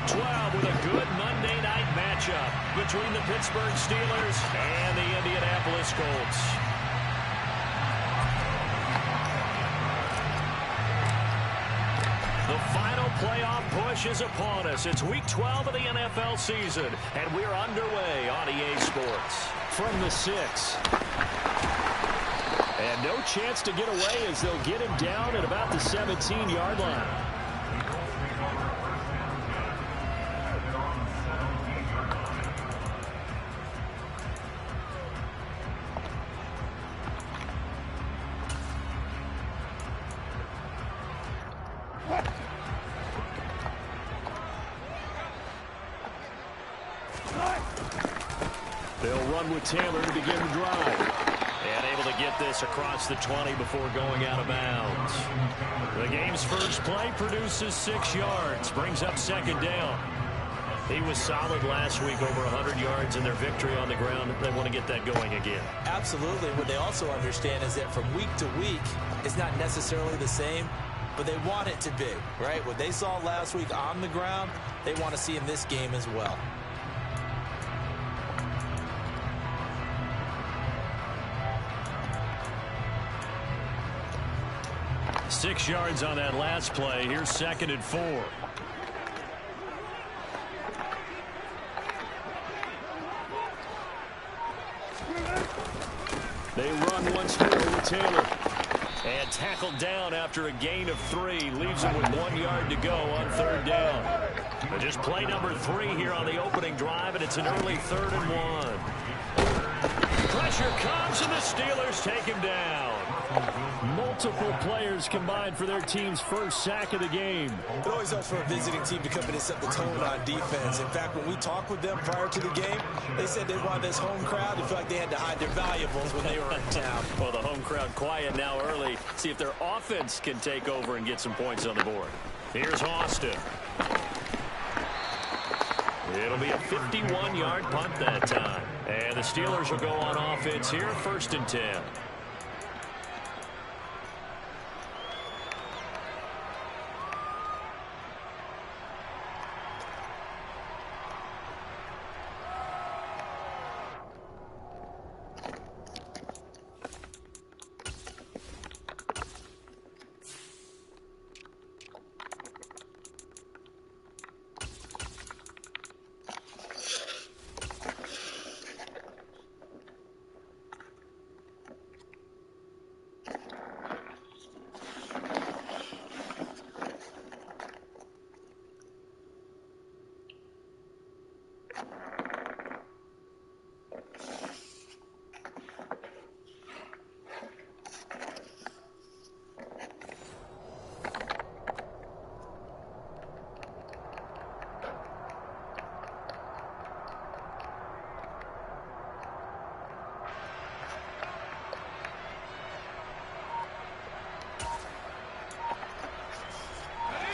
12 with a good Monday night matchup between the Pittsburgh Steelers and the Indianapolis Colts. The final playoff push is upon us. It's Week 12 of the NFL season, and we're underway on EA Sports. From the 6. And no chance to get away as they'll get him down at about the 17-yard line. They'll run with Taylor to begin the drive. And able to get this across the 20 before going out of bounds. The game's first play produces 6 yards, brings up second down. He was solid last week, over 100 yards in their victory on the ground. They want to get that going again. Absolutely. What they also understand is that from week to week, it's not necessarily the same, but they want it to be, right? What they saw last week on the ground, they want to see in this game as well. 6 yards on that last play. Here's 2nd and 4. They run once more with Taylor. And tackled down after a gain of 3. Leaves him with 1 yard to go on 3rd down. But just play number 3 here on the opening drive, and it's an early 3rd and 1. Pressure comes, and the Steelers take him down. Multiple players combined for their team's first sack of the game. It always helps for a visiting team to come in and set the tone on defense. In fact, when we talked with them prior to the game, they said they wanted this home crowd to feel like they had to hide their valuables when they were in town. Well, the home crowd quiet now early. See if their offense can take over and get some points on the board. Here's Austin. It'll be a 51-yard punt that time. And the Steelers will go on offense here, 1st and 10.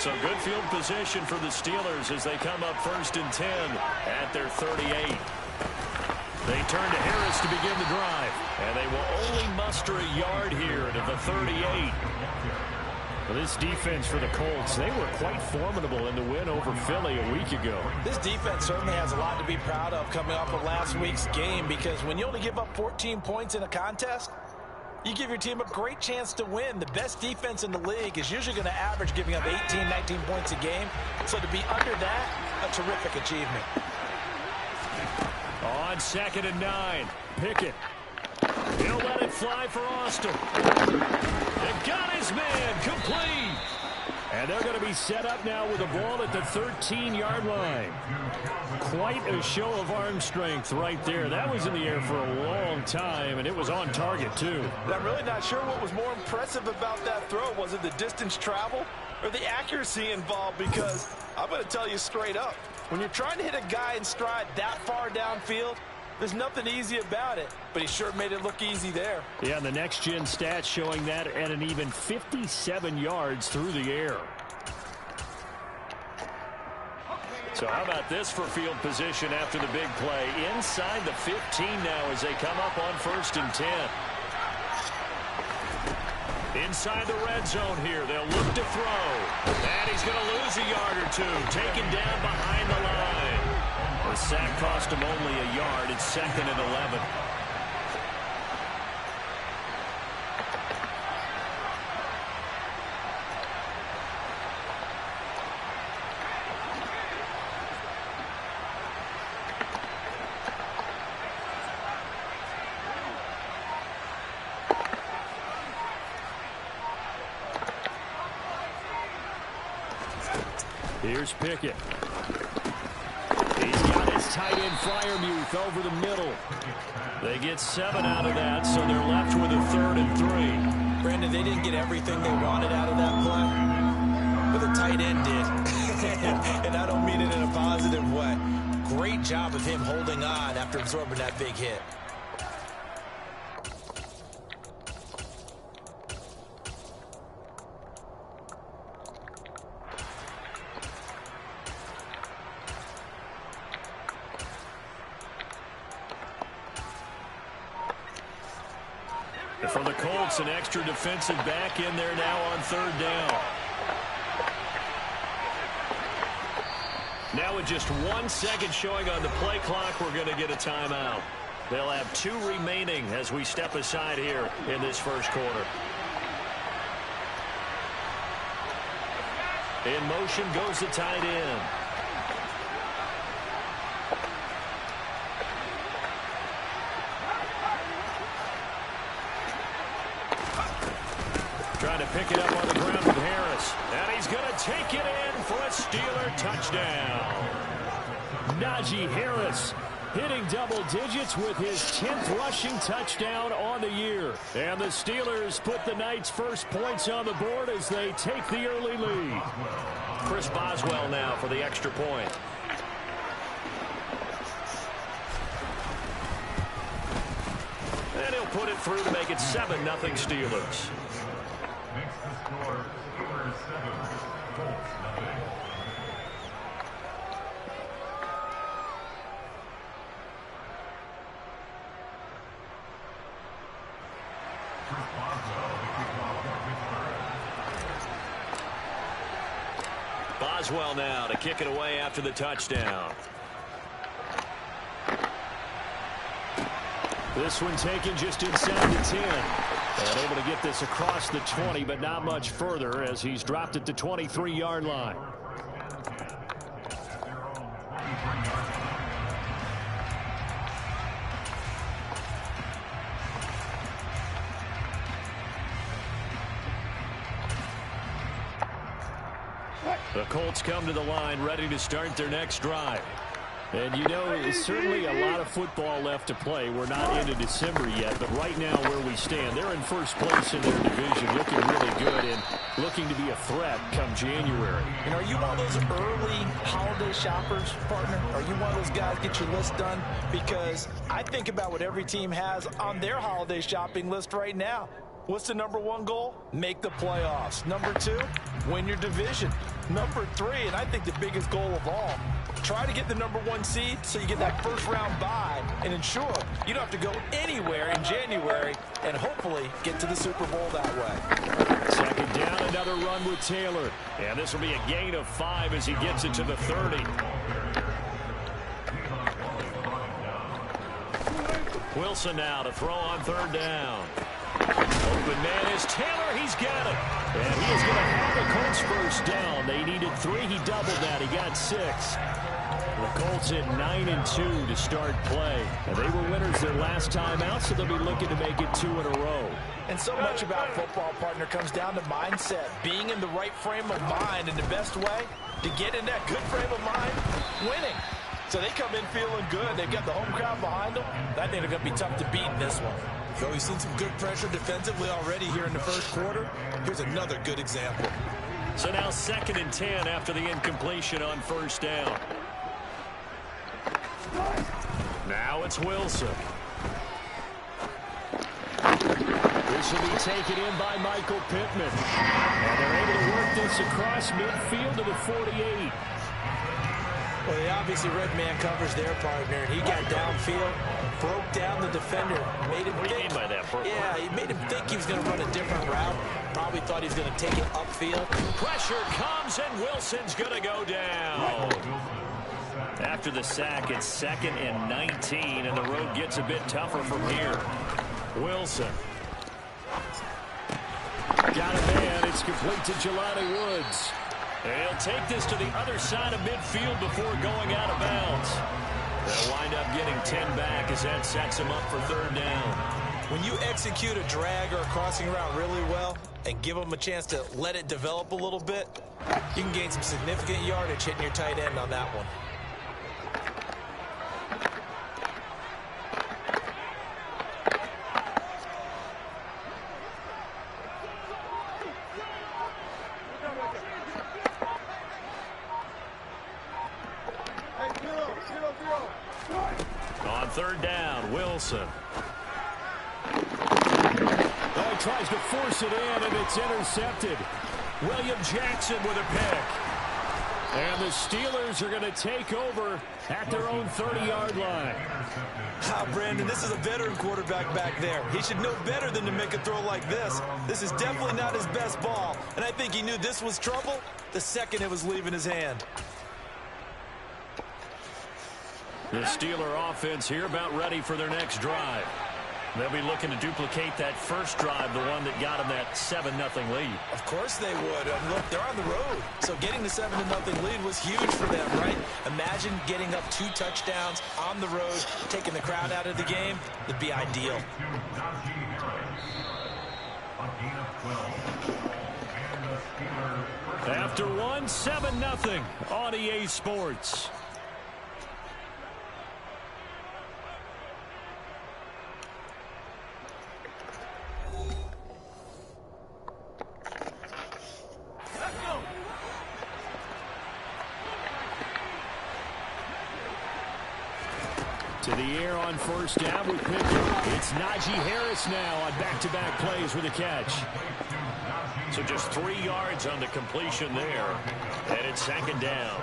So good field position for the Steelers as they come up 1st and 10 at their 38. They turn to Harris to begin the drive. And they will only muster a yard here to the 38. Well, this defense for the Colts, they were quite formidable in the win over Philly a week ago. This defense certainly has a lot to be proud of coming off of last week's game, because when you only give up 14 points in a contest, you give your team a great chance to win. The best defense in the league is usually going to average giving up 18, 19 points a game. So to be under that, a terrific achievement. On 2nd and 9, Pickett. He'll let it fly for Austin. They got his man complete. And they're going to be set up now with the ball at the 13-yard line. Quite a show of arm strength right there. That was in the air for a long time, and it was on target, too. I'm really not sure what was more impressive about that throw. Was it the distance travel or the accuracy involved? Because I'm going to tell you straight up, when you're trying to hit a guy in stride that far downfield, there's nothing easy about it, but he sure made it look easy there. Yeah, and the next-gen stats showing that at an even 57 yards through the air. So how about this for field position after the big play? Inside the 15 now as they come up on 1st and 10. Inside the red zone here. They'll look to throw. And he's going to lose a yard or two. Taken down behind cost him only a yard. It's 2nd and 11. Here's Pickett. He's got his tight end Freiermuth over the middle. They get 7 out of that, so they're left with a 3rd and 3. Brandon, they didn't get everything they wanted out of that play, but the tight end did. And I don't mean it in a positive way. Great job of him holding on after absorbing that big hit. For the Colts, an extra defensive back in there now on 3rd down. Now with just 1 second showing on the play clock, we're going to get a timeout. They'll have 2 remaining as we step aside here in this first quarter. In motion goes the tight end. Trying to pick it up on the ground with Harris. And he's going to take it in for a Steeler touchdown. Najee Harris hitting double digits with his 10th rushing touchdown on the year. And the Steelers put the Knights' first points on the board as they take the early lead. Chris Boswell now for the extra point. And he'll put it through to make it 7-0 Steelers. Makes the score Steelers 7, Colts nothing. Boswell now to kick it away after the touchdown. This one taken just inside the 10. And able to get this across the 20, but not much further as he's dropped it to 23-yard line. The Colts come to the line ready to start their next drive. And you know, it's certainly a lot of football left to play. We're not into December yet, but right now where we stand, they're in first place in their division, looking really good and looking to be a threat come January. And are you one of those early holiday shoppers, partner? Are you one of those guys get your list done? Because I think about what every team has on their holiday shopping list right now. What's the #1 goal? Make the playoffs. #2, win your division. #3, and I think the biggest goal of all, try to get the #1 seed so you get that first round bye and ensure you don't have to go anywhere in January and hopefully get to the Super Bowl that way. 2nd down, another run with Taylor. And this will be a gain of 5 as he gets it to the 30. Wilson now to throw on 3rd down. Open man is Taylor. He's got it. And he is going to have the Colts first down. They needed 3. He doubled that. He got 6. The Colts at 9-2 to start play. And they were winners their last time out, so they'll be looking to make it 2 in a row. And so much about football, partner, comes down to mindset. Being in the right frame of mind, and the best way to get in that good frame of mind, winning. So they come in feeling good. They've got the home crowd behind them. I think they're going to be tough to beat in this one. So we've seen some good pressure defensively already here in the first quarter. Here's another good example. So now 2nd and 10 after the incompletion on 1st down. Now it's Wilson. This will be taken in by Michael Pittman. And they're able to work this across midfield to the 48. Well, the obviously red man covers their partner, and he got downfield, broke down the defender, made him What do you mean by that, Brooke? Yeah, he made him think he was going to run a different route. Probably thought he was going to take it upfield. Pressure comes, and Wilson's going to go down. after the sack. It's 2nd and 19, and the road gets a bit tougher from here. Wilson. Got a man. It's complete to Jelani Woods. He'll take this to the other side of midfield before going out of bounds. They'll wind up getting 10 back as that sets him up for 3rd down. When you execute a drag or a crossing route really well and give them a chance to let it develop a little bit, you can gain some significant yardage hitting your tight end on that one. On 3rd down, Wilson. Oh, he tries to force it in, and it's intercepted. William Jackson with a pick. And the Steelers are going to take over at their own 30-yard line. Brandon, this is a veteran quarterback back there. He should know better than to make a throw like this. This is definitely not his best ball, and I think he knew this was trouble the second it was leaving his hand. The Steeler offense here about ready for their next drive. They'll be looking to duplicate that first drive, the one that got them that 7-0 lead. Of course they would. Look, they're on the road. So getting the 7-0 lead was huge for them, right? Imagine getting up 2 touchdowns on the road, taking the crowd out of the game. It'd be ideal. After one, 7-0 on EA Sports. To the air on 1st down with Pickett. It's Najee Harris now on back-to-back plays with a catch. So just 3 yards on the completion there. And it's 2nd down.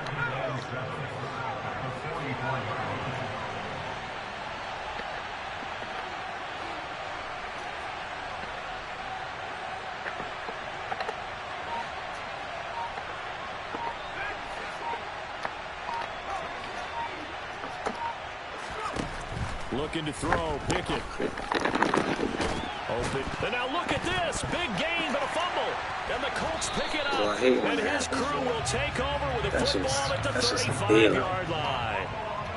Looking to throw, Pickett. Open. And now look at this. Big gain, but a fumble. And the Colts pick it up. And his crew will take over with a football at the 35-yard line.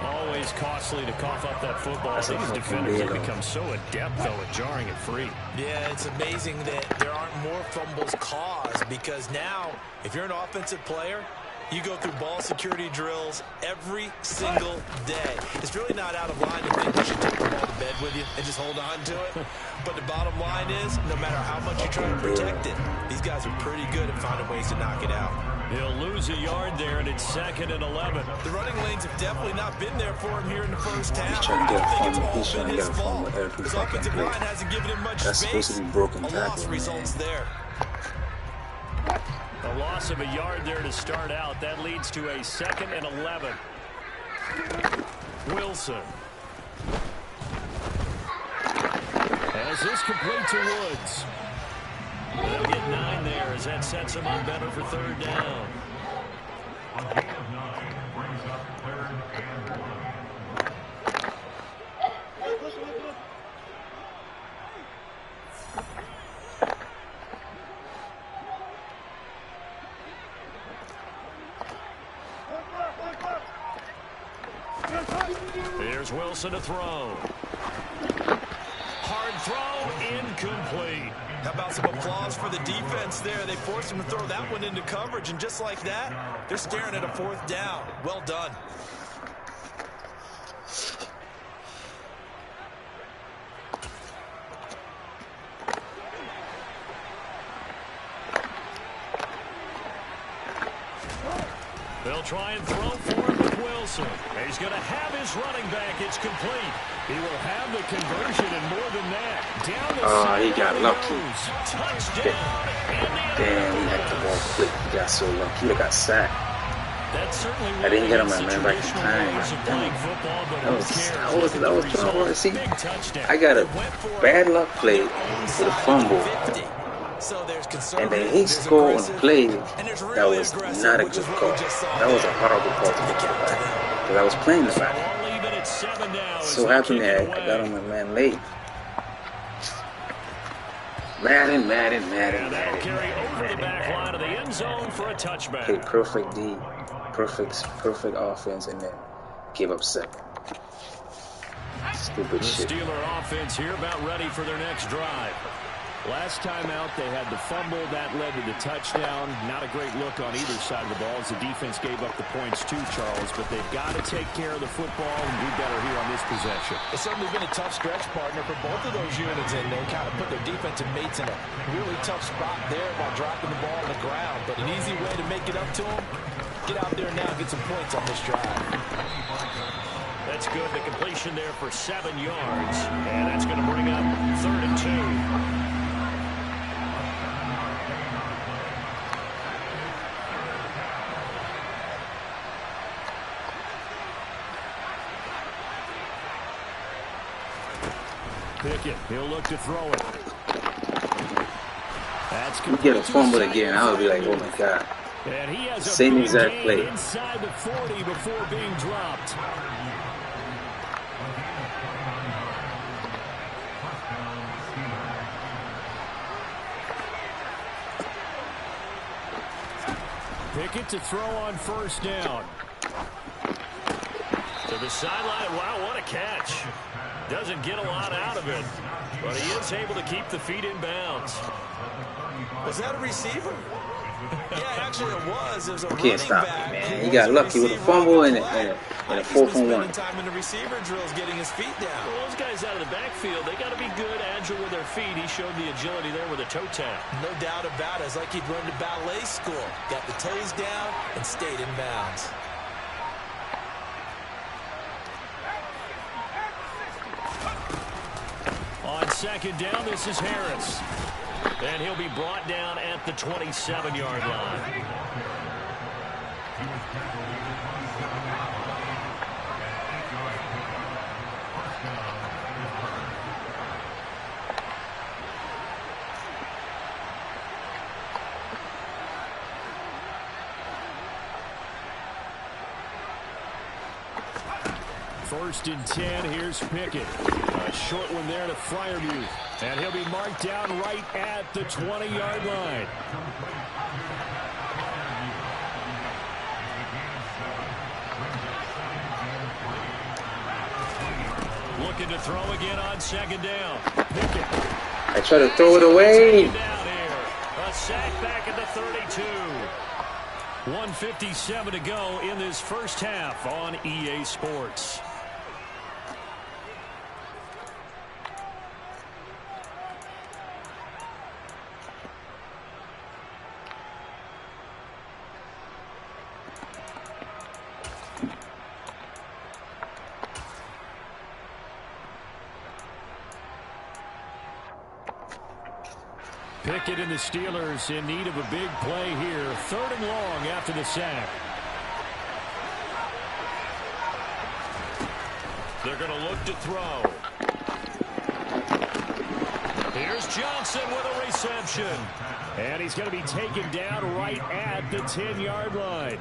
Always costly to cough up that football. These defenders have become so adept, though, at jarring it free. Yeah, it's amazing that there aren't more fumbles caused, because now, if you're an offensive player, you go through ball security drills every single day. It's really not out of line to think you should take the ball to bed with you and just hold on to it. But the bottom line is, no matter how much you try to protect it, these guys are pretty good at finding ways to knock it out. He'll lose a yard there, and it's 2nd and 11. The running lanes have definitely not been there for him here in the first half. He's trying to get a fumble. He's Trying to get a fumble every fucking play. Hasn't given him much That's space. supposed to be broken A loss tackle, results there. A loss of a yard there to start out. That leads to a 2nd and 11. Wilson. As this complete to Woods. They'll get 9 there as that sets them up better for 3rd down. A gain of 9 brings up 3rd and 1. Here's Wilson to throw. Hard throw, incomplete. How about some applause for the defense there? They forced him to throw that one into coverage, and just like that, they're staring at a 4th down. Well done. They'll try and throw for him with Wilson. He's going to have his running back. It's complete. He will have the conversion and more than that. Down the side. He got lucky. Touchdown. Damn, he had the ball quick. He got so lucky. He got sacked. That certainly I didn't get him, man, back in time. That was trouble. See, I got a bad luck play with a fumble. And then he scored on the play that was not a good call. That was a horrible call to get back. because I was playing the back. We'll leave it at 7 now. So happened that I got on my man late. Madden. Carry over the back line of the end zone for a touchback. Okay, perfect D, perfect offense, and then give up 7. Stupid shit. The Steeler offense here about ready for their next drive. Last time out, they had the fumble. That led to the touchdown. Not a great look on either side of the ball as the defense gave up the points too, Charles. But they've got to take care of the football and do better here on this possession. It's certainly been a tough stretch, partner, for both of those units, and they kind of put their defensive mates in a really tough spot there while dropping the ball on the ground. But an easy way to make it up to them, get out there now and get some points on this drive. That's good. The completion there for 7 yards. And that's going to bring up 3rd and 2. Pickett, he'll look to throw it. That's you get a fumble again, I would be like, oh my god. And he has same exact play. Inside the 40 before being dropped. Pickett to throw on 1st down. To the sideline. Wow, what a catch. Doesn't get a lot out of it, but he is able to keep the feet in bounds. Was that a receiver? Yeah, actually it was. It was a can't stop it, man. He got lucky with a fumble and a 4th and 1. Time in the receiver drills, getting his feet down. Well, those guys out of the backfield, they got to be good, agile with their feet. He showed the agility there with a toe tap. No doubt about it. It's like he'd learned to ballet school. Got the toes down and stayed in bounds. On 2nd down, this is Harris. And he'll be brought down at the 27-yard line. First and 10, here's Pickett. A short one there to Freiermuth. And he'll be marked down right at the 20-yard line. Looking to throw again on 2nd down. Pickett. I try to throw it away. Down here. A sack back at the 32. 1:57 to go in this first half on EA Sports. Pickett and the Steelers in need of a big play here. 3rd and long after the sack. They're going to look to throw. Here's Johnson with a reception. And he's going to be taken down right at the 10-yard line.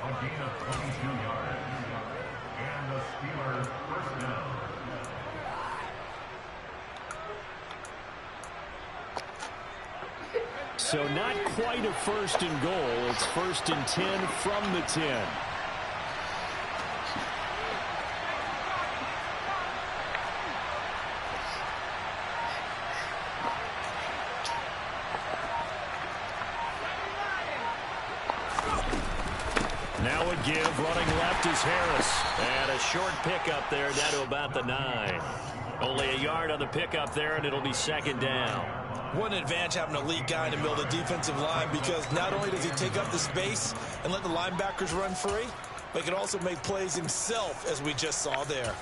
A gain of 22 yards. And the Steelers first down. So not quite a 1st and goal. It's 1st and 10 from the 10. Now a give, running left is Harris. And a short pickup there down to about the 9. Only a yard on the pickup there, and it'll be 2nd down. What an advantage having a lead guy in the middle of the defensive line, because not only does he take up the space and let the linebackers run free, but he can also make plays himself, as we just saw there.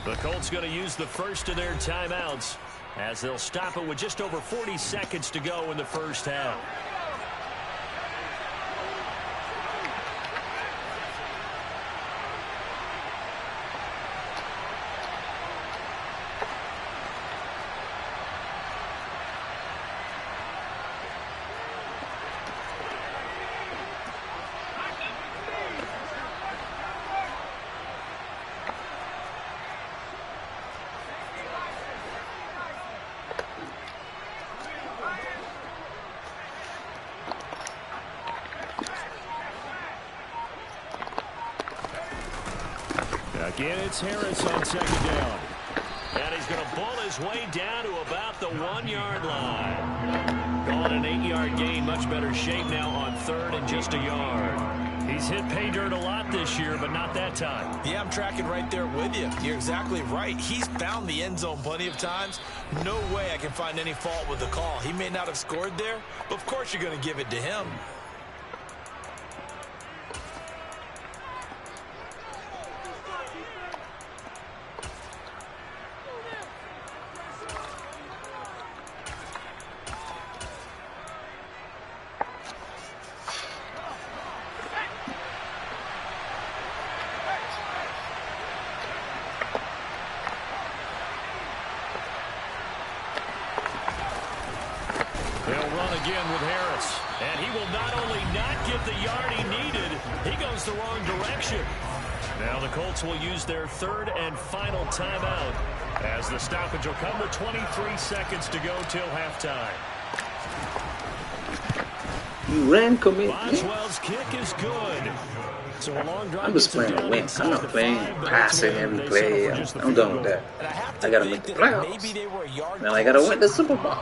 The Colts going to use the first of their timeouts as they'll stop it with just over 40 seconds to go in the first half. It's Harris on second down. And he's going to bull his way down to about the 1-yard line. Calling an 8-yard gain. Much better shape now on third and just a yard. He's hit pay dirt a lot this year, but not that time. Yeah, I'm tracking right there with you. You're exactly right. He's found the end zone plenty of times. No way I can find any fault with the call. He may not have scored there, but of course you're going to give it to him. Again with Harris. And he will not only not get the yard he needed, he goes the wrong direction. Now the Colts will use their third and final timeout as the stoppage will come with 23 seconds to go till halftime. You ran, commit. Boswell's kick is good. So a long drive. I'm just playing to win. I'm not playing passing every play. I'm done with that. I gotta make the playoffs. Now I gotta win the Super Bowl.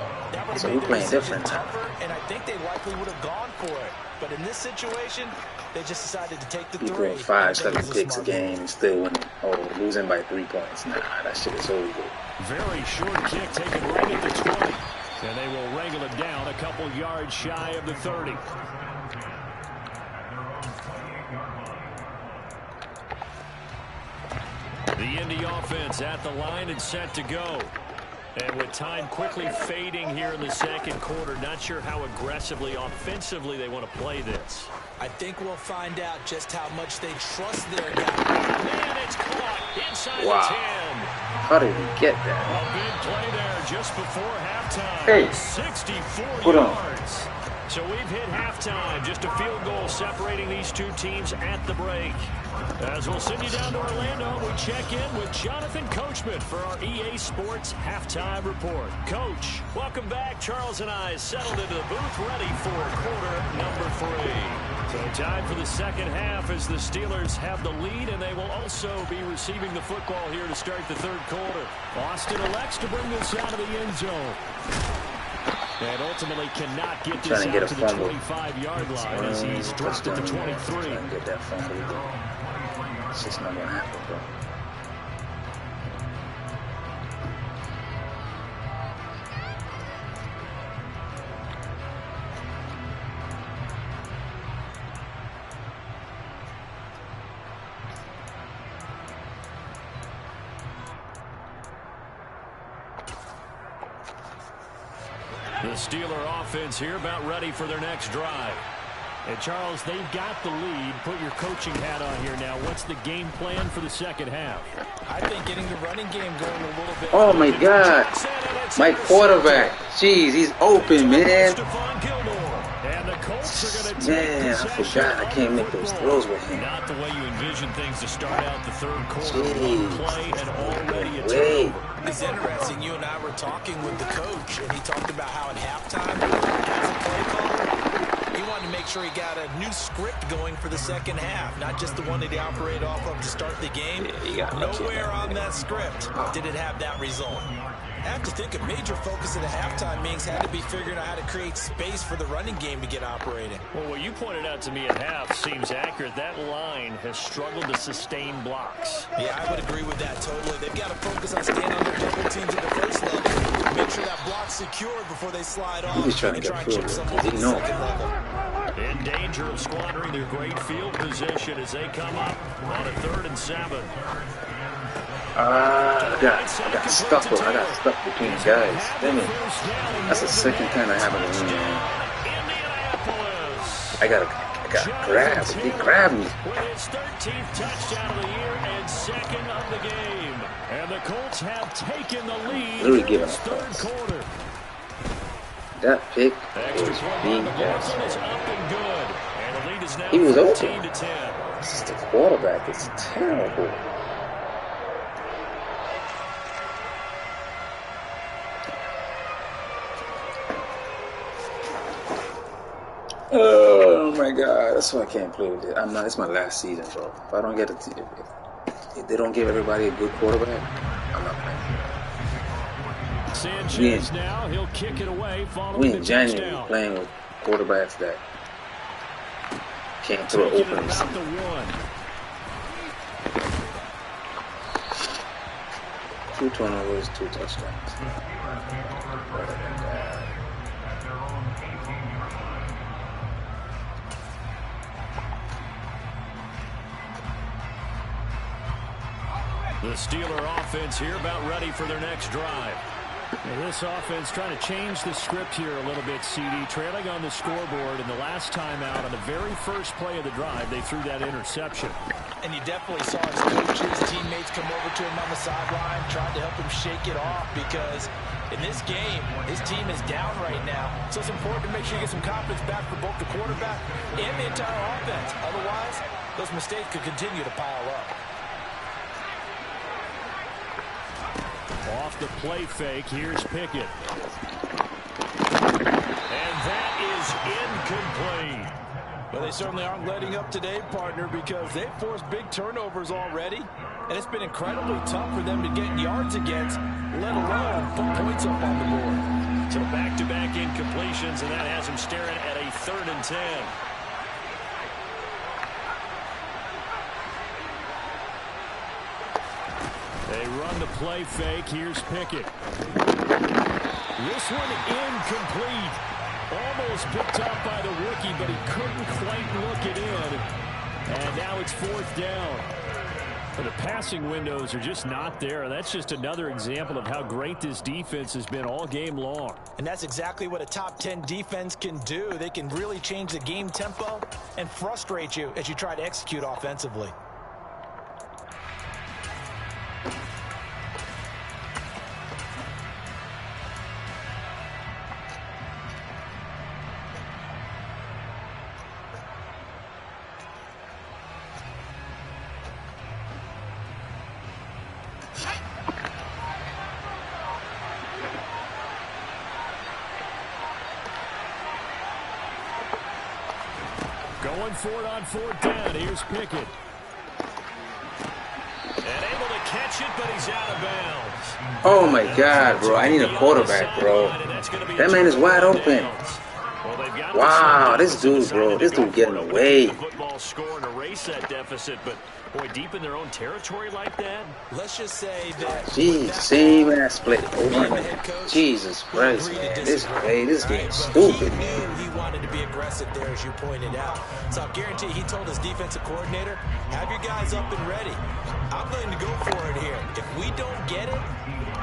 So we're playing different time. And I think they likely would have gone for it. But in this situation, they just decided to take the 3. You throw 5, 7 picks a game and still winning. Oh, losing by 3 points. Nah, that shit is over. Very short kick taken right at the 20. And they will wrangle it down a couple yards shy of the 30. The Indy offense at the line and set to go. And with time quickly fading here in the second quarter, not sure how aggressively, offensively they want to play this. I think we'll find out just how much they trust their guy. Man, it's caught inside the 10. How did he get that? A big play there just before halftime. Hey, 64 yards. So we've hit halftime. Just a field goal separating these two teams at the break. As we'll send you down to Orlando, we check in with Jonathan Coachman for our EA Sports Halftime Report. Coach, welcome back. Charles and I settled into the booth ready for quarter number 3. So time for the second half as the Steelers have the lead, and they will also be receiving the football here to start the third quarter. Austin elects to bring this out of the end zone. And ultimately cannot get this out to the 25-yard line as he's dropped at the 23. Trying to get that fumble again. It's just not going to happen, bro. The Steeler offense here about ready for their next drive. And Charles, they've got the lead. Put your coaching hat on here now. What's the game plan for the second half? I think getting the running game going a little bit. Oh my God. My quarterback. Jeez, he's open, man. Man, I forgot I can't make those throws with him. Not the way you envision things to start out the third quarter. Play and already a turnover. It's interesting. You and I were talking with the coach, and he talked about how at halftime, as a play caller, he wanted to make sure he got a new script going for the second half, not just the one that he operated off of to start the game. Yeah, nowhere on that script did it have that result. I have to think a major focus of the halftime meetings had to be figuring out how to create space for the running game to get operating. Well, what you pointed out to me at half seems accurate. That line has struggled to sustain blocks. Yeah, I would agree with that totally. They've got to focus on staying on their double teams at the first level. Make sure that block's secured before they slide off. He's trying to get field goal. He didn't know. In danger of squandering their great field position as they come up on a 3rd and 7. I got stuck between the guys. Damn it. That's the second time I haven't won. I got grabbed. He grabbed me. With his 13th touchdown of the year and second of the game. And the Colts have taken the lead in this third quarter. That pick was being He was open. This is the quarterback. It's terrible. Oh my God, that's why I can't play with it. It's my last season, bro. If I don't get a they don't give everybody a good quarterback, I'm not playing. Sanchez now, he'll kick it away following We the in January touchdown. playing with quarterbacks that can't throw Taking open it about the receiver. 1. 2 turnovers, 2 touchdowns. The Steeler offense here about ready for their next drive. Well, this offense trying to change the script here a little bit, CD. Trailing on the scoreboard, and the last time out on the very first play of the drive, they threw that interception. And you definitely saw his coaches, teammates come over to him on the sideline, trying to help him shake it off because in this game, his team is down right now. So it's important to make sure you get some confidence back for both the quarterback and the entire offense. Otherwise, those mistakes could continue to pile up. Off the play fake, here's Pickett. And that is incomplete. Well, they certainly aren't letting up today, partner, because they've forced big turnovers already. And it's been incredibly tough for them to get yards against, let alone put points up on the board. So back-to-back incompletions, and that has him staring at a 3rd and 10. They run the play fake. Here's Pickett. This one incomplete. Almost picked up by the rookie, but he couldn't quite look it in. And now it's 4th down. But the passing windows are just not there. That's just another example of how great this defense has been all game long. And that's exactly what a top 10 defense can do. They can really change the game tempo and frustrate you as you try to execute offensively. Going for it on 4th down. Here's Pickett. And able to catch it, but he's out of bounds. Oh my God, bro. I need a quarterback, bro. That man is wide open. Wow, this dude, bro. This dude getting away. Football score and erase that deficit, but boy, deep in their own territory like that. Let's just say that. Jeez, same ass play over and over. Jesus Christ, man. This game's stupid. He knew he wanted to be aggressive there, as you pointed out. So I guarantee he told his defensive coordinator, have your guys up and ready. I'm willing to go for it here. If we don't get it,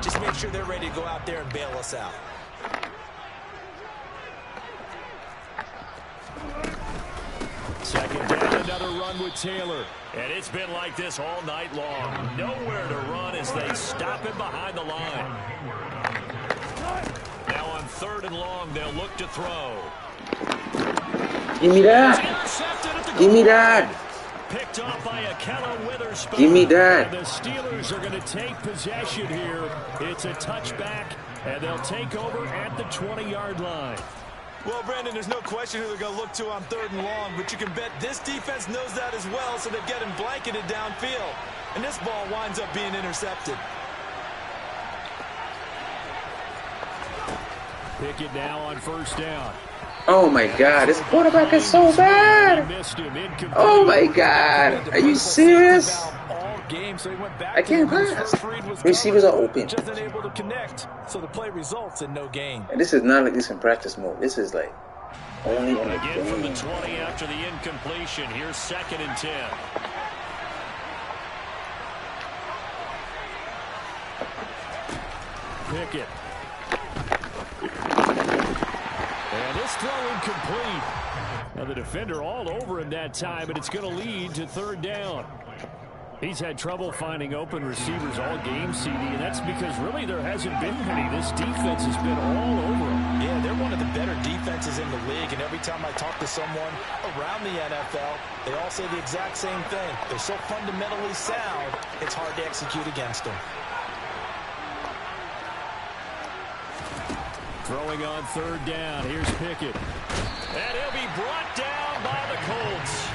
just make sure they're ready to go out there and bail us out. Second down, another run with Taylor. And it's been like this all night long. Nowhere to run as they stop him behind the line. Now on 3rd and long, they'll look to throw. Give me that. Give me that. Picked off by Akella Witherspoon. Give me that. And the Steelers are going to take possession here. It's a touchback, and they'll take over at the 20-yard line. Well, Brandon, there's no question who they're going to look to on 3rd and long, but you can bet this defense knows that as well, so they've got him blanketed downfield. And this ball winds up being intercepted. Pickett now on 1st down. Oh my God, this quarterback is so bad. Oh my God, are you serious? I can't pass. Receivers are open. Just unable to connect, so the play results in no gain. And this is not like this in practice mode. This is like only in the Again from the game. 20 after the incompletion. Here's 2nd and 10. Pickett. And this throw incomplete. Now the defender all over him that time, but it's going to lead to 3rd down. He's had trouble finding open receivers all game, CD, and that's because really there hasn't been many. This defense has been all over him. Yeah, they're one of the better defenses in the league, and every time I talk to someone around the NFL, they all say the exact same thing. They're so fundamentally sound, it's hard to execute against them. Throwing on 3rd down. Here's Pickett. And he'll be brought down by the Colts.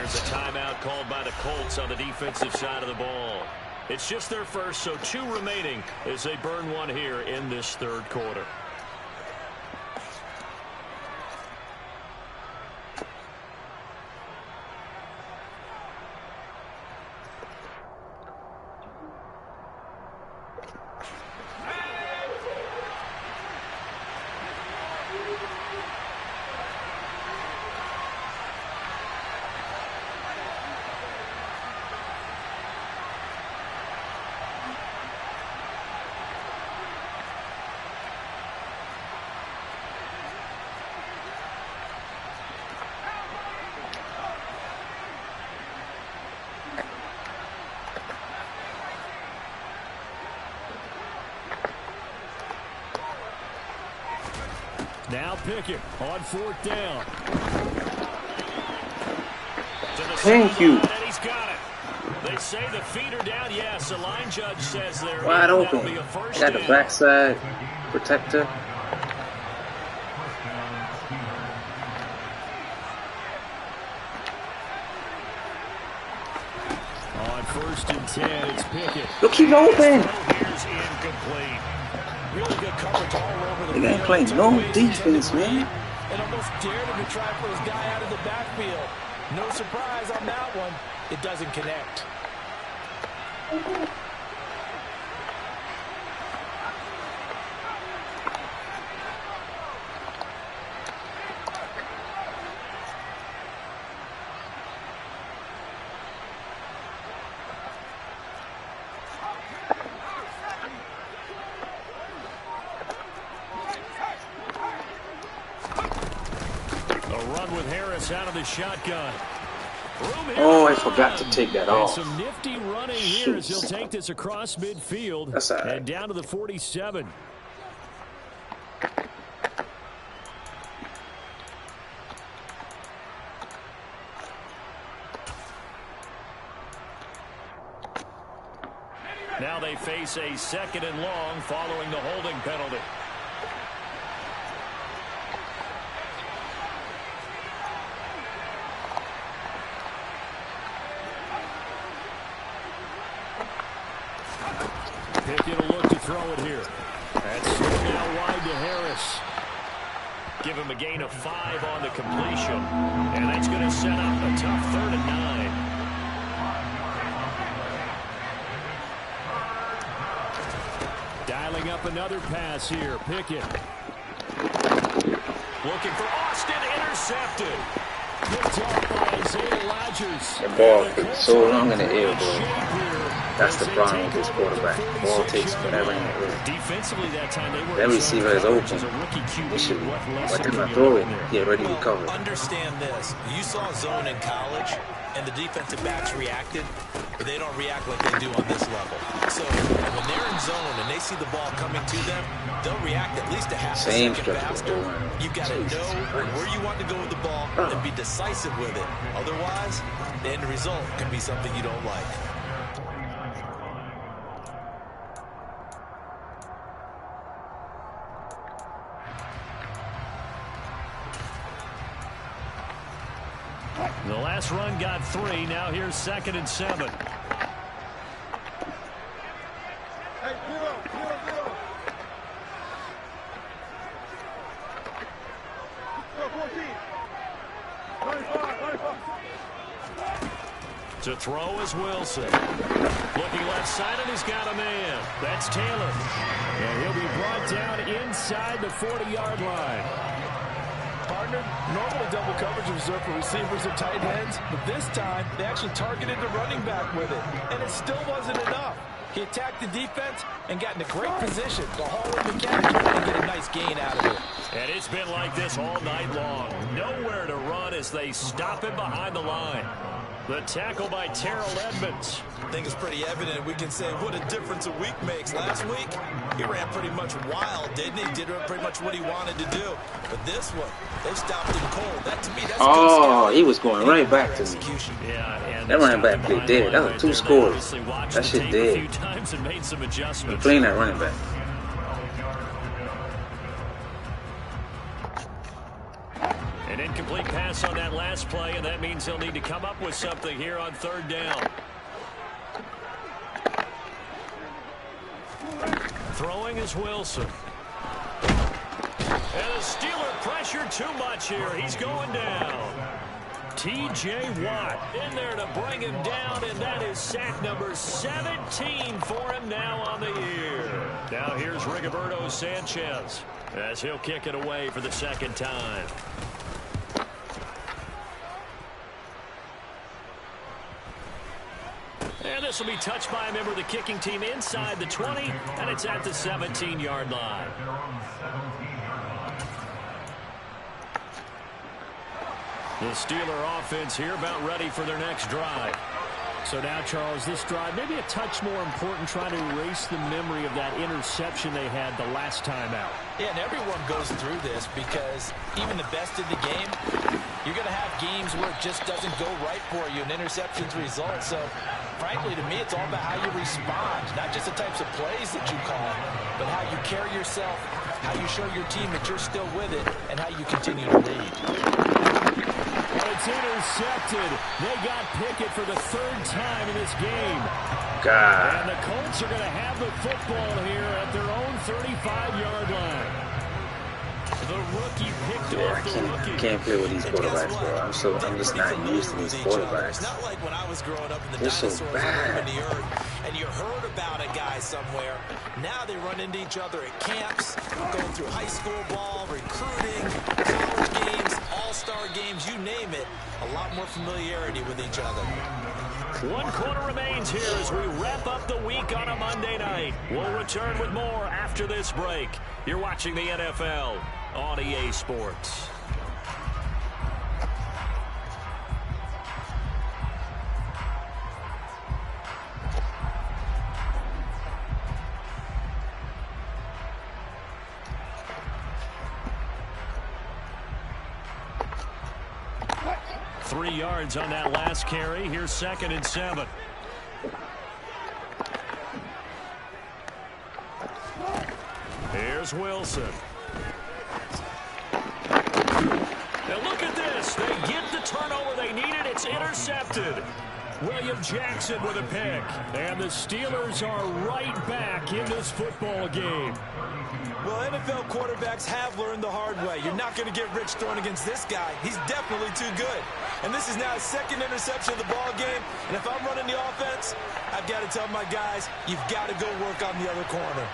There's a timeout called by the Colts on the defensive side of the ball. It's just their first, so 2 remaining as they burn one here in this third quarter. Now Pickett on 4th down. Thank you. And he's got it. They say the feet are down. Yes, the line judge says they're wide in. open. That'll be a first Got the down. backside protector. On 1st and 10, it's Pickett. Look, keep open. Here's incomplete. Really good coverage all over the They ain't playing no defense, man. And almost dared him to try for his guy out of the backfield. No surprise on that one. It doesn't connect. Out of the shotgun. Oh, I forgot to take that off. Some nifty running here as he'll take this across midfield. That's all right. And down to the 47. Now they face a 2nd and long following the holding penalty. Pickett will look to throw it here. That's now wide to Harris. Give him a gain of 5 on the completion. And that's going to set up a tough 3rd and 9. Dialing up another pass here. Pickett. Looking for Austin, intercepted. Picked off by Isaiah Rodgers. The ball is so long in the air, bro. That's the problem with this quarterback. The ball takes forever in the air. Defensively that time they were that receiver is open. They should, by the time I throw it, get ready to cover. Understand this. You saw zone in college, and the defensive backs reacted, but they don't react like they do on this level. So when they're in zone and they see the ball coming to them, they'll react at least a half a second faster. You've got to know where you want to go with the ball and be decisive with it. Otherwise, the end result can be something you don't like. The last run got 3. Now here's 2nd and 7. To throw is Wilson. Looking left side, and he's got a man. That's Taylor. And he'll be brought down inside the 40-yard line. Partner, normally double coverage is reserved for receivers and tight ends, but this time they actually targeted the running back with it, and it still wasn't enough. He attacked the defense and got in a great position to haul in the catch and get a nice gain out of it. And it's been like this all night long. Nowhere to run as they stop him behind the line. The tackle by Terrell Edmonds. I think it's pretty evident. We can say what a difference a week makes. Last week, he ran pretty much wild, didn't he? Did pretty much what he wanted to do. But this one, they stopped him cold. That, to me, that's oh, he was going right back to me. Yeah, and that running back played dead. That was 2 scores. That shit dead. A few times and made some adjustments. Playing that running back. An incomplete pass pass on that last play, and that means he'll need to come up with something here on third down. Throwing is Wilson. And the Steeler pressure too much here. He's going down. T.J. Watt in there to bring him down, and that is sack number 17 for him now on the year. Now here's Rigoberto Sanchez as he'll kick it away for the second time. And this will be touched by a member of the kicking team inside the 20, and it's at the 17-yard line. The Steeler offense here about ready for their next drive. So now, Charles, this drive maybe a touch more important, trying to erase the memory of that interception they had the last time out. Yeah, and everyone goes through this because even the best in the game, you're going to have games where it just doesn't go right for you, and interceptions result. So, frankly, to me, it's all about how you respond, not just the types of plays that you call, but how you carry yourself, how you show your team that you're still with it, and how you continue to lead. Well, it's intercepted. They got Pickett for the third time in this game. God. And the Colts are going to have the football here at their own 35-yard line. The rookie picked off the rookie. I can't play with these quarterbacks, bro. I'm just not used to these quarterbacks. It's not like when I was growing up and the They're so dinosaurs were bad. roaming the earth and you heard about a guy somewhere. Now they run into each other at camps, going through high school ball, recruiting, college games, all-star games, you name it. A lot more familiarity with each other. One quarter remains here as we wrap up the week on a Monday night. We'll return with more after this break. You're watching the NFL on EA Sports. Three yards on that last carry. Here's 2nd and 7. Here's Wilson. And look at this. They get the turnover they needed. It's intercepted. William Jackson with a pick. And the Steelers are right back in this football game. Well, NFL quarterbacks have learned the hard way. You're not going to get rich throwing against this guy. He's definitely too good. And this is now his 2nd interception of the ball game. And if I'm running the offense, I've got to tell my guys, you've got to go work on the other corner.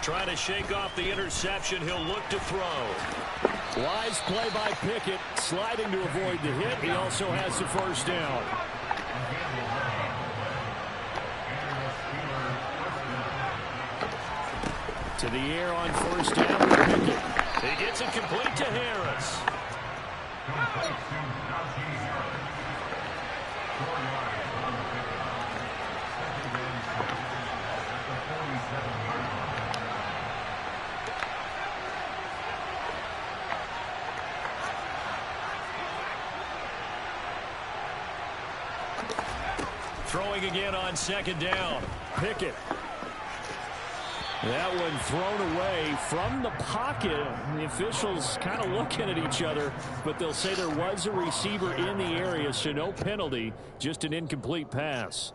Trying to shake off the interception. He'll look to throw. Wise play by Pickett, sliding to avoid the hit. He also has the first down. To the air on first down with Pickett. He gets it complete to Harris. Throwing again on 2nd down. Pickett. That one thrown away from the pocket. The officials kind of looking at each other, but they'll say there was a receiver in the area, so no penalty, just an incomplete pass.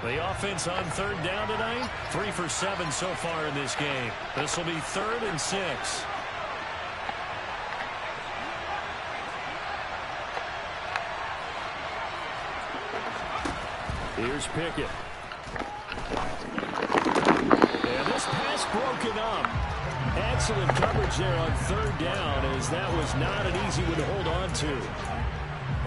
The offense on 3rd down tonight, 3 for 7 so far in this game. This will be 3rd and 6. Here's Pickett. And this pass broken up. Excellent coverage there on 3rd down, as that was not an easy one to hold on to.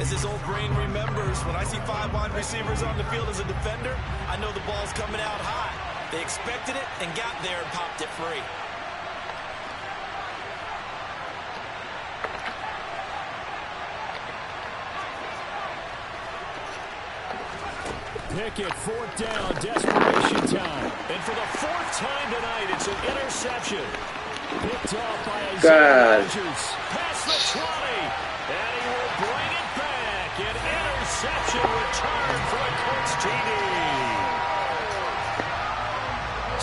As his old brain remembers, when I see 5 wide receivers on the field as a defender, I know the ball's coming out hot. They expected it and got there and popped it free. Pickett, 4th down, desperation time. And for the 4th time tonight, it's an interception. Picked off by Isaiah Rodgers. Past the 20. And he will bring it back. An interception return for a Colts TD.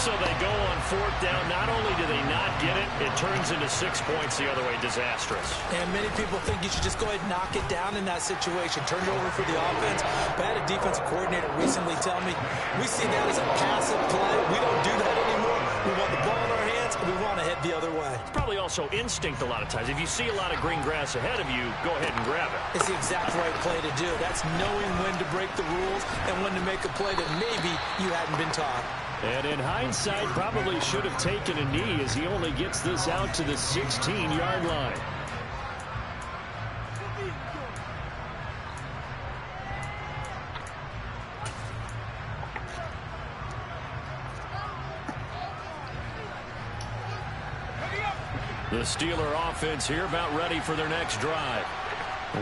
So they go on 4th down. Not only do they not get it, it turns into 6 points the other way. Disastrous. And many people think you should just go ahead and knock it down in that situation. Turn it over for the offense. But I had a defensive coordinator recently tell me, we see that as a passive play. We don't do that anymore. We want the ball in our hands, and we want to head the other way. It's probably also instinct a lot of times. If you see a lot of green grass ahead of you, go ahead and grab it. It's the exact right play to do. That's knowing when to break the rules and when to make a play that maybe you hadn't been taught. And in hindsight, probably should have taken a knee as he only gets this out to the 16-yard line. The Steeler offense here about ready for their next drive.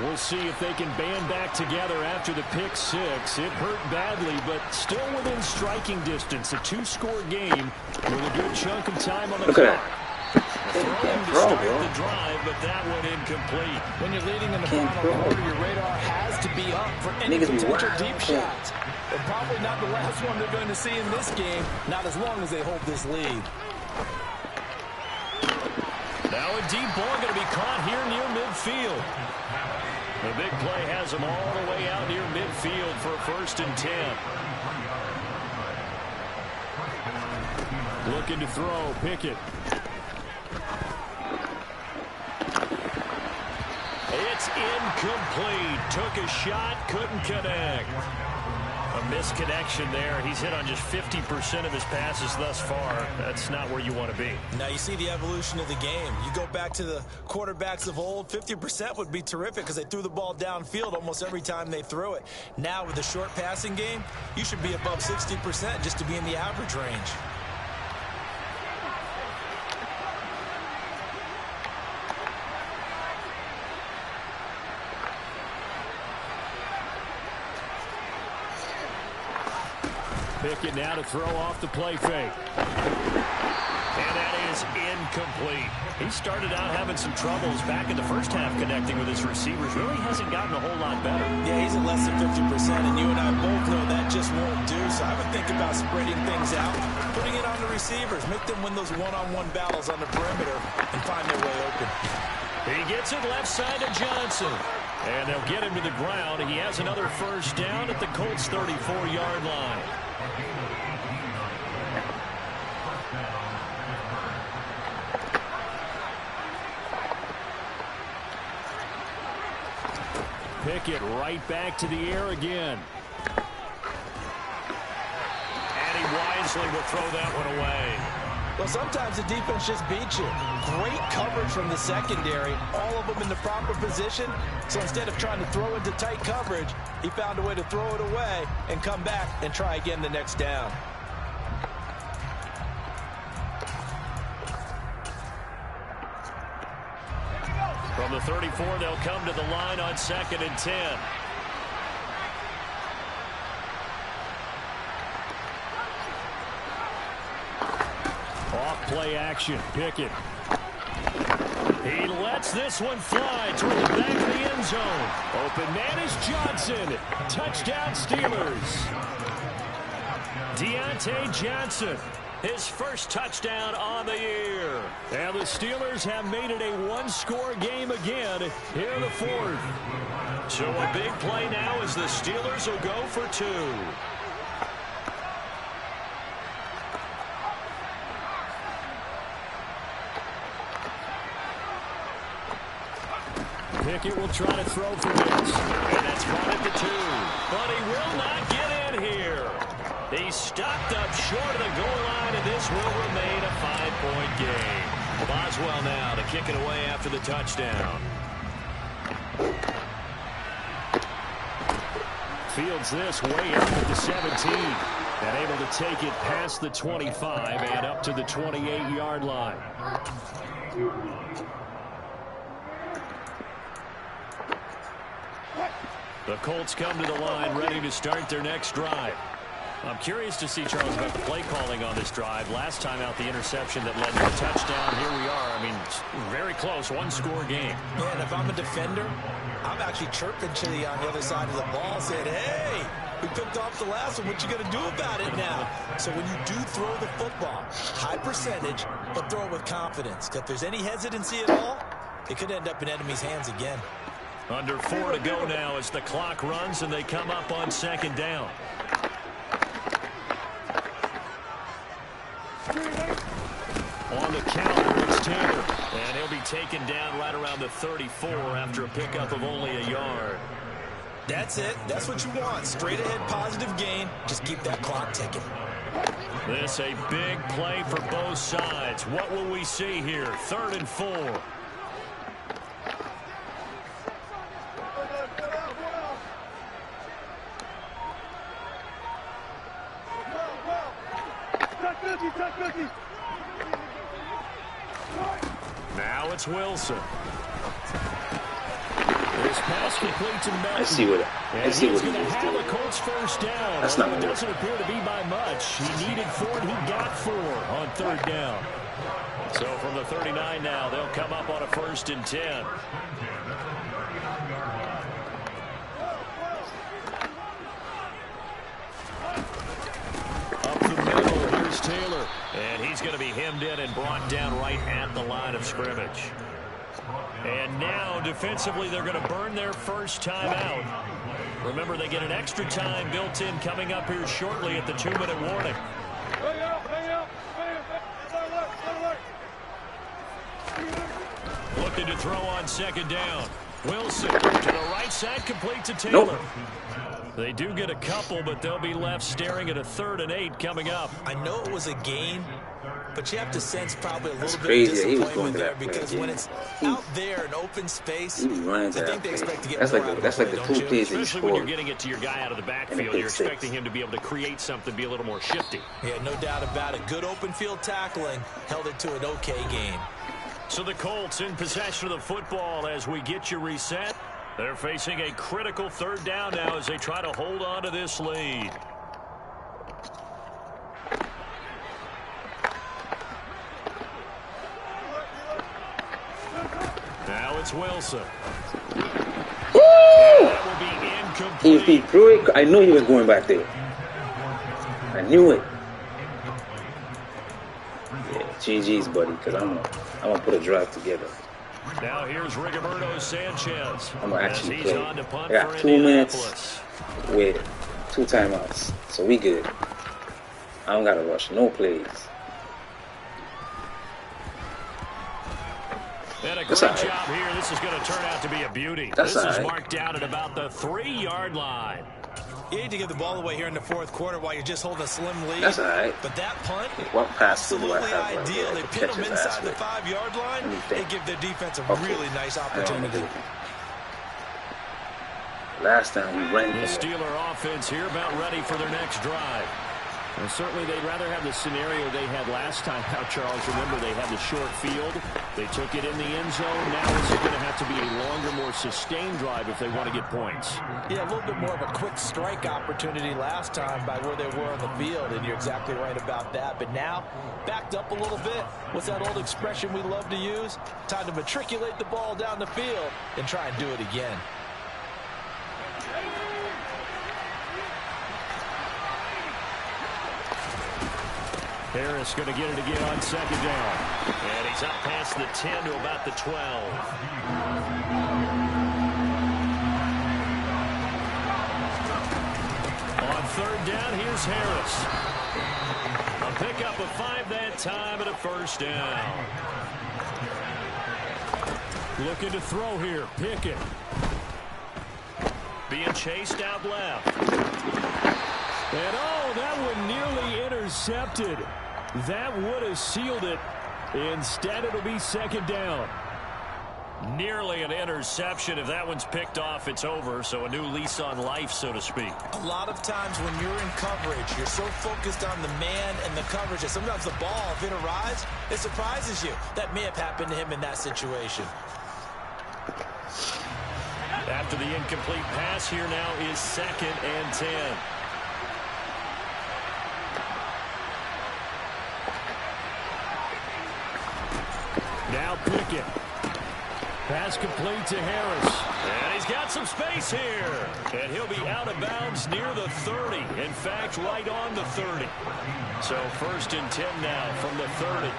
We'll see if they can band back together after the pick 6. It hurt badly, but still within striking distance. A 2-score game with a good chunk of time on the clock. Throwing to start the drive, but that one incomplete. When you're leading in the final quarter, your radar has to be up for any potential deep shots. And probably not the last one they're going to see in this game, not as long as they hold this lead. Now a deep ball going to be caught here near midfield. The big play has them all the way out near midfield for a 1st and 10. Looking to throw, Pickett. It's incomplete. Took a shot, couldn't connect. A misconnection there. He's hit on just 50% of his passes thus far. That's not where you want to be. Now you see the evolution of the game. You go back to the quarterbacks of old, 50% would be terrific because they threw the ball downfield almost every time they threw it. Now with the short passing game, you should be above 60% just to be in the average range. Pickett now to throw off the play fake. And that is incomplete. He started out having some troubles back in the first half connecting with his receivers. Really hasn't gotten a whole lot better. Yeah, he's at less than 50%, and you and I both know that just won't do. So I would think about spreading things out, putting it on the receivers, make them win those one-on-one battles on the perimeter, and find their way open. He gets it left side to Johnson. And they'll get him to the ground. He has another 1st down at the Colts' 34-yard line. Pickett right back to the air again. And he wisely will throw that one away. Well, sometimes the defense just beats you. Great coverage from the secondary, all of them in the proper position. So instead of trying to throw into tight coverage, he found a way to throw it away and come back and try again the next down. From the 34, they'll come to the line on 2nd and 10. Off play action, Pickett. He lets this one fly toward the back of the end zone. Open man is Johnson. Touchdown Steelers. Deontay Johnson, his first touchdown on the year. And the Steelers have made it a 1-score game again here in the 4th. So a big play now as the Steelers will go for 2. Pickett will try to throw for this. And that's caught at the 2. But he will not get in here. He's stopped up short of the goal line, and this will remain a 5-point game. Boswell now to kick it away after the touchdown. Fields this way up at the 17. And able to take it past the 25 and up to the 28-yard line. The Colts come to the line ready to start their next drive. I'm curious to see, Charles, about the play calling on this drive. Last time out, the interception that led to a touchdown. Here we are. I mean, very close, one-score game. Yeah, and if I'm a defender, I'm actually chirping to you on the other side of the ball, saying, hey, we picked off the last one. What you going to do about it now? So when you do throw the football, high percentage, but throw it with confidence. If there's any hesitancy at all, it could end up in enemy's hands again. Under 4 to go now as the clock runs and they come up on second down. On the counter, it's Taylor. And he'll be taken down right around the 34 after a pickup of only a yard. That's it. That's what you want. Straight ahead positive gain. Just keep that clock ticking. This a big play for both sides. What will we see here? 3rd and 4. Now it's Wilson. This pass complete to Melton. I see what he's going to doing. have a Colts first down. That's not it what doesn't appear to be by much. He needed 4 and he got 4 on 3rd down. So from the 39 now, they'll come up on a 1st and 10. Up the middle, here's Taylor. And he's going to be hemmed in and brought down right at the line of scrimmage. And now, defensively, they're going to burn their first time out. Remember, they get an extra time built in coming up here shortly at the 2-minute warning. Looking to throw on 2nd down. Wilson to the right side, complete to Taylor. Nope. They do get a couple, but they'll be left staring at a 3rd and 8 coming up. I know it was a gain, but you have to sense probably a little bit crazy. of He was disappointment going to there that play, because when it's out there in open space, He was running to I that think they play. expect to get That's more like out of the play, two don't you? plays he Especially when you're scored. getting it to your guy out of the And a backfield, pick you're six. expecting him to be able to create something, be a little more shifty. Yeah, no doubt about it. Good open field tackling held it to an okay game. So the Colts in possession of the football as we get you reset. They're facing a critical 3rd down now as they try to hold on to this lead. Now it's Wilson. That will be incomplete. He threw it. I knew he was going back there. I knew it. Yeah, GG's, buddy, because I'm gonna put a drive together. Now here's Rigoberto Sanchez. I'm gonna as actually he's play. on to punt I got for 2 minutes Indianapolis. with 2 timeouts, so we good. I don't gotta rush no plays. And a That's great all right. job here. This is going to turn out to be a beauty. That's this all is right. marked down at about the 3-yard line. You need to give the ball away here in the 4th quarter while you're just holding a slim lead. That's all right. But that punt, What pass do I absolutely have right ideal. there They to pin catch them his inside ass the with? 5-yard line. Let me They think. give their defense a Okay. really nice I don't wanna opportunity. do it. Last time we ran The from it. Steeler offense here about ready for their next drive. Well, certainly they'd rather have the scenario they had last time out, Charles. Remember, they had the short field. They took it in the end zone. Now it's going to have to be a longer, more sustained drive if they want to get points. Yeah, a little bit more of a quick strike opportunity last time by where they were on the field, and you're exactly right about that. But now, backed up a little bit. What's that old expression we love to use? Time to matriculate the ball down the field and try and do it again. Harris going to get it again on 2nd down. And he's up past the 10 to about the 12. On 3rd down, here's Harris. A pickup of 5 that time and a 1st down. Looking to throw here. Pickett. Being chased out left. And oh, that one nearly intercepted. That would have sealed it. Instead, it'll be 2nd down. Nearly an interception. If that one's picked off, it's over. So a new lease on life, so to speak. A lot of times when you're in coverage, you're so focused on the man and the coverage that sometimes the ball, if it arrives, it surprises you. That may have happened to him in that situation. After the incomplete pass, here now is 2nd and 10. Pickett. Pass complete to Harris. And he's got some space here. And he'll be out of bounds near the 30. In fact, right on the 30. So 1st and 10 now from the 30.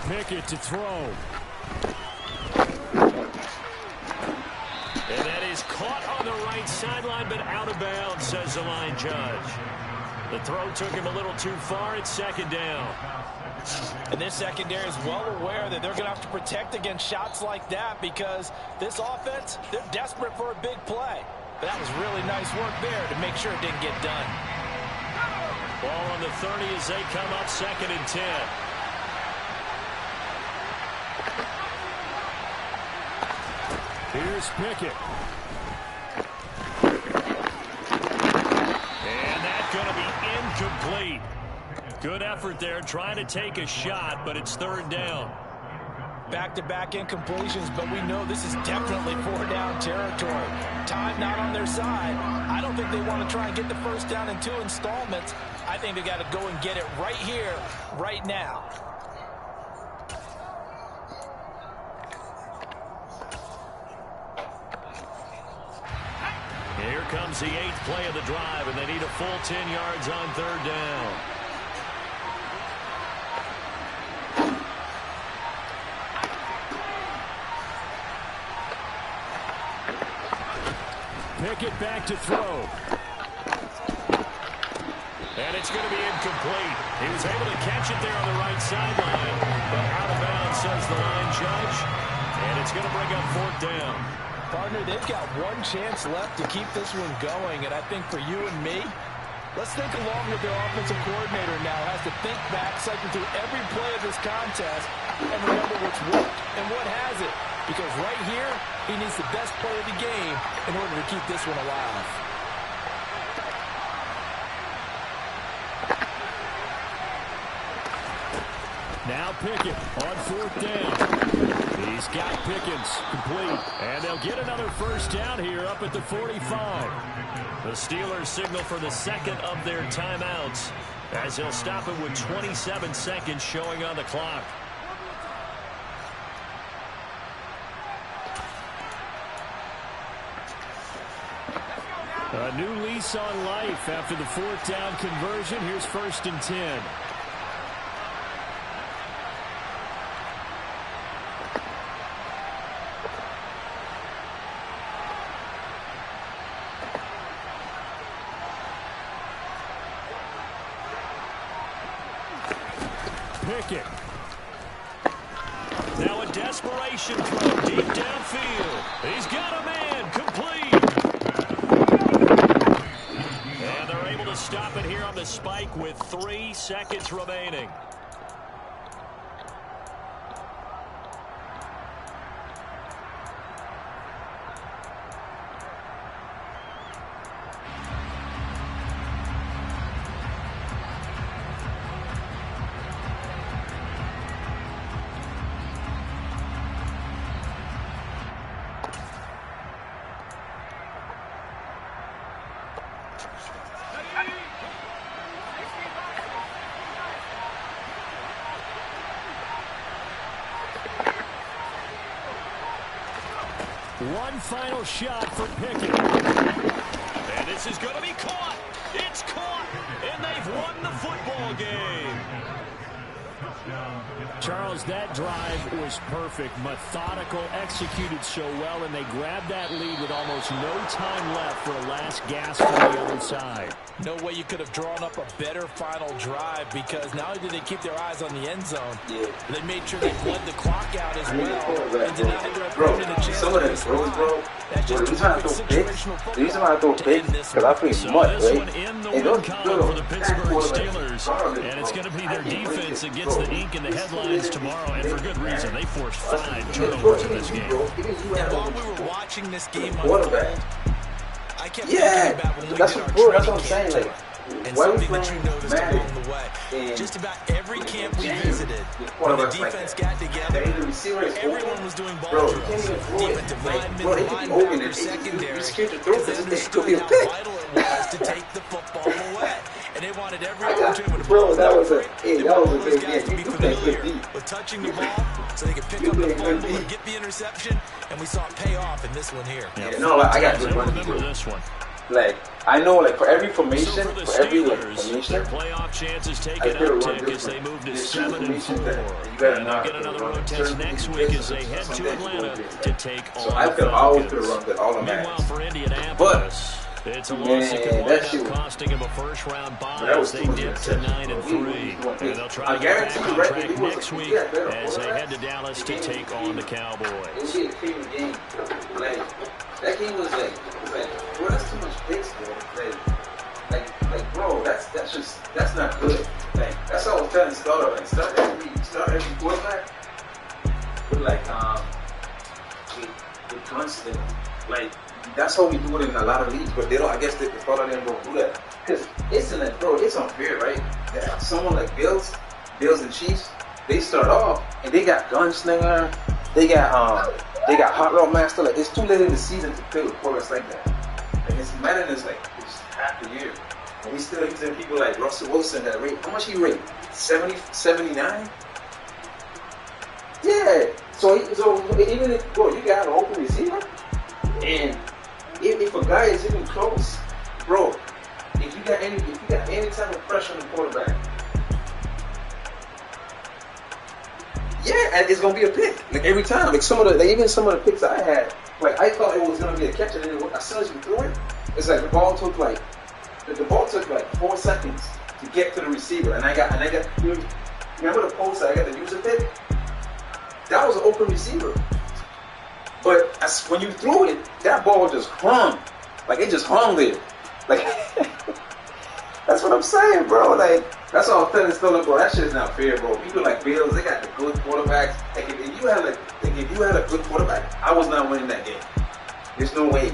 Pickett to throw. And that is caught on the right sideline, but out of bounds, says the line judge. The throw took him a little too far. It's 2nd down. And this secondary is well aware that they're going to have to protect against shots like that because this offense, they're desperate for a big play. But that was really nice work there to make sure it didn't get done. Ball on the 30 as they come up 2nd and 10. Here's Pickett. And that's going to be incomplete. Good effort there trying to take a shot, but it's 3rd down. Back-to-back incompletions, but we know this is definitely 4-down territory. Time not on their side. I don't think they want to try and get the 1st down in 2 installments. I think they got to go and get it right here, right now. Here comes the 8th play of the drive, and they need a full 10 yards on 3rd down. Pickett back to throw. And it's going to be incomplete. He was able to catch it there on the right sideline, but out of bounds, says the line judge. And it's going to bring up 4th down. Partner, they've got one chance left to keep this one going, and I think for you and me, let's think along with their offensive coordinator now. Has to think back, cycle through every play of this contest, and remember what's worked and what hasn't. Because right here, he needs the best play of the game in order to keep this one alive. Now Pickett on 4th down. He's got Pickens complete. And they'll get another 1st down here up at the 45. The Steelers signal for the 2nd of their timeouts as they'll stop it with 27 seconds showing on the clock. A new lease on life after the 4th down conversion. Here's 1st and 10. Pickett. Now a desperation throw deep downfield. He's got a man complete. And they're able to stop it here on the spike with 3 seconds remaining. One final shot for Pickett. And this is going to be caught. It's caught. And they've won the football game. Charles, that drive was perfect. Methodical, executed so well, and they grabbed that lead with almost no time left for a last gasp from the other side. No way you could have drawn up a better final drive because not only did they keep their eyes on the end zone, they made sure they bled the clock out as well and denied their opponent a chance to miss line. That's just terrific situational football to end this one. So this one in the win column for the Pittsburgh Steelers, and it's going to be their defense that gets the ink in the headlines tomorrow, and for good reason. They forced 5 turnovers in this game. And while we were watching this game unfold, I kept thinking about when we did our that's what I'm saying. Like, And something that you noticed along the way. Just about every camp we visited, when the defense got together, everyone was doing ball drills. Defensive linemen, linebackers, secondary, because they understood how vital it was to take the football away. And they wanted every opportunity to ball that was a those big guys to game. be You played familiar good deep. with touching the ball so they could pick up the fumble and get the interception. And we saw it pay off in this one here. Yeah, no, I got good run. Remember this one. Like, I know, like, for every So formation, for the for every like, Steelers, formation, their playoff chances take I an could have run uptick as they different. move to There's 7-4. information that you And gotta they'll know get how to another run. road test Certain next things week you as they head some to days you Atlanta go different. to take So on I the could always could have Falcons. run good all the Meanwhile, matches. for Indianapolis, it's a loss that could Man, wind that up shit was- costing them a first-round bye that was as they too much dip to interception. 9-3. And they'll try I to get guarantee back you, on right, track if he was next a- week he had better as they quarterback, head to Dallas the to game take was on the It Cowboys. would be a favorite game. Like, that game was like, bro, that's too much picks, bro. Like, bro, that's not good. Like, that's all I was telling Starter. Like, start every quarterback with with constant. Like, that's how we do it in a lot of leagues, but they don't. I guess the Starter them don't do that because it's unfair, right? That someone like Bills and Chiefs, they start off and they got gunslinger, they got hot rod master. Like, it's too late in the season to play with quarterbacks like that. And it's madness, like, it's half the year. And we still using people like Russell Wilson that rate. How much he rate? 70, 79? Yeah. So even if, bro, you got an open receiver, and if a guy is even close, bro, if you got any type of pressure on the quarterback, yeah, and it's gonna be a pick. Like, every time. Like, some of the picks I had, like, I thought it was gonna be a catch, and then as soon as you threw it, it's like the ball took like 4 seconds to get to the receiver, and I got remember the post I got the user pick? That was an open receiver. But when you threw it, that ball just hung. Like, it just hung there. Like, that's what I'm saying, bro. Like, that's all I'm telling Stolen, bro. That shit's not fair, bro. People like Bills, they got the good quarterbacks. Like, if you had a good quarterback, I was not winning that game. There's no way.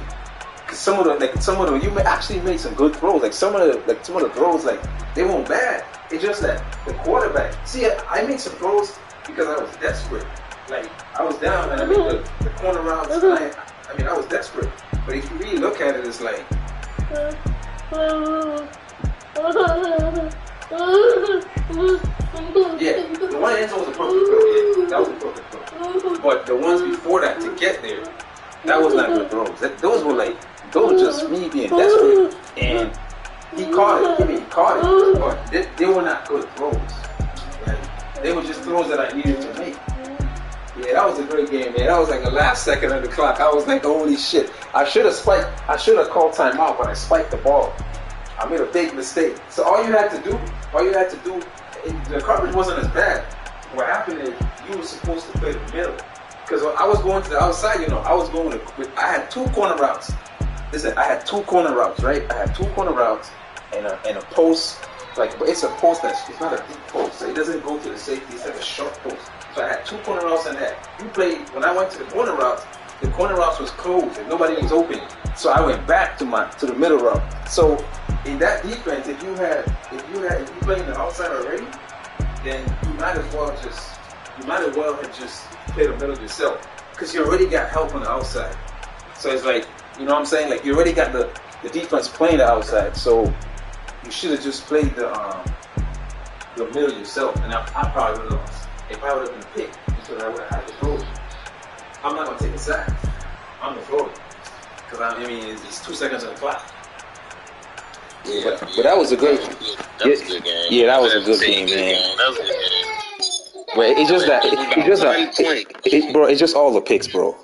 Cause some of them, you actually made some good throws. Like, some of the throws, like, they weren't bad. It's just that the quarterback. See, I made some throws because I was desperate. Like, I was down and I made the corner routes. I was desperate. But if you really look at it, it's like, yeah, the one end zone was a perfect throw. Yeah, that was a perfect throw. But the ones before that to get there, that was not good throws. Those were just me being desperate. And he caught it. He caught it. But they were not good throws. Like, they were just throws that I needed to make. Yeah, that was a great game, man. That was like the last second of the clock. I was like, holy shit. I should have called timeout, but I spiked the ball. I made a big mistake. So all you had to do, the coverage wasn't as bad. What happened is you were supposed to play the middle. Because I was going to the outside, I had 2 corner routes. Listen, I had 2 corner routes, right? I had 2 corner routes and a post. Like, but it's a post it's not a deep post. So it doesn't go to the safety. It's like a short post. So I had 2 corner routes and that. When I went to the corner routes was closed and nobody was open. So I went back to the middle route. So in that defense, if you play in the outside already, then you might as well have just play the middle yourself. Because you already got help on the outside. So it's like, you know what I'm saying? Like, you already got the defense playing the outside. So you should have just played the middle yourself. And I probably would have lost. If I would have been picked, because I would have had to throw it. I'm not going to take a sack. I'm going to throw it. Because, it's 2 seconds on the clock. Yeah, but that was a great game. That was a good game. Yeah, that was a good game, man. That was a good game. But it's just that, bro, it's just all the picks, bro.